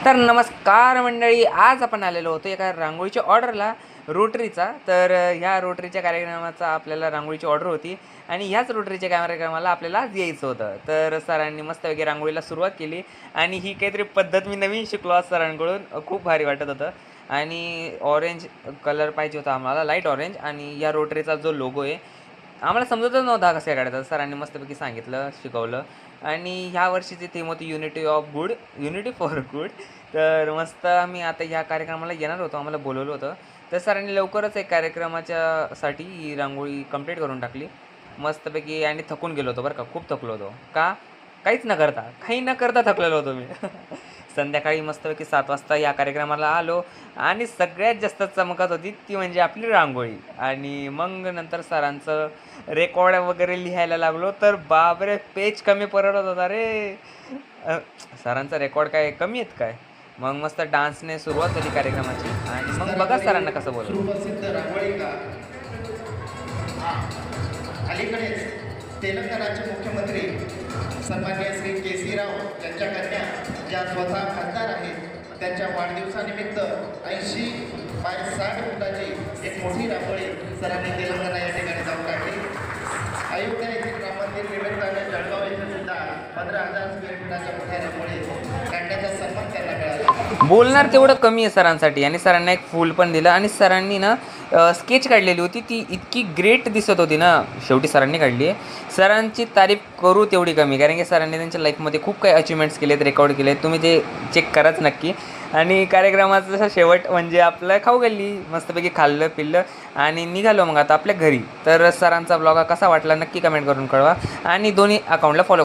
तर नमस्कार मंडळी, आज आपण आलेलो होतो एका रांगोळीच्या ऑर्डरला रोटरीचा. तर ह्या रोटरीच्या कार्यक्रमाचा आपल्याला रांगोळीची ऑर्डर होती आणि ह्याच रोटरीच्या कार्यक्रमाला आपल्याला आज यायचं होतं. तर सरांनी मस्तपैकी रांगोळीला सुरुवात केली आणि ही काहीतरी पद्धत मी नवीन शिकलो आज सरांकडून. खूप भारी वाटत होतं. आणि ऑरेंज कलर पाहिजे होता आम्हाला, लाईट ऑरेंज. आणि या रोटरीचा जो लोगो आहे आम्हाला समजतच नव्हता कसं काढायचा. सरांनी मस्तपैकी सांगितलं, शिकवलं. आणि ह्या वर्षीची थीम होती unity of good, unity for good. तर मस्त आम्ही आता ह्या कार्यक्रमाला येणार होतो, आम्हाला बोलवलं होतं. तर सरांनी लवकरच एक कार्यक्रमाच्यासाठी ही रांगोळी कंप्लीट करून टाकली मस्तपैकी. आणि थकून गेलो होतो बरं का, खूप थकलो होतो. का? काही न करता थकलेलो होतो मी. संध्याकाळी मस्तपैकी 7 वाजता या कार्यक्रमाला आलो आणि सगळ्यात जास्त चमकत होती ती म्हणजे आपली रांगोळी. आणि मग नंतर सरांचं रेकॉर्ड वगैरे लिहायला लागलो, तर बापरे पेज कमी पडत होता रे. सरांचा रेकॉर्ड काय कमी आहेत काय. मग मस्त डान्सने सुरुवात झाली कार्यक्रमाची. आणि मग बघा सरांना कसं बोलतो. सुप्रसिद्ध रांगोळीकार अलीकडेच तेलंगणाचे मुख्यमंत्री सन्माननीय श्री के.सी. राव यांच्या कन्या ज्या स्वतः खासदार आहेत, त्यांच्या वाढदिवसानिमित्त 80x60 फुटाची एक मोठी रांगोळी सरांनी तेलंगणा या ठिकाणी जाऊन काढली. अयोध्या येथील राम मंदिर निमित्ताने जळगाव येथे सुद्धा 15,000 स्क्वेअर फुटाच्या मोठ्या रांगोळी काढण्याचा सन्मान त्यांना मिळाला. बोलणार तेवढं कमी आहे सरांसाठी. आणि सरांना एक फूल पण दिलं. आणि सरांनी ना स्केच काढलेली होती, ती इतकी ग्रेट दिसत होती ना. शेवटी सरांनी काढली आहे. सरांची तारीफ करू तेवढी कमी, कारण की सरांनी त्यांच्या लाईफमध्ये खूप काही अचिव्हमेंट्स केलेत, रेकॉर्ड केले. तुम्ही ते चेक कराच नक्की. आणि कार्यक्रमाचा जसा शेवट म्हणजे आपलं खाऊ गल्ली, मस्तपैकी खाल्लं पिल्लं आणि निघालो मग आता आपल्या घरी. तर सरांचा ब्लॉग कसा वाटला नक्की कमेंट करून कळवा. आणि दोन्ही अकाउंटला फॉलो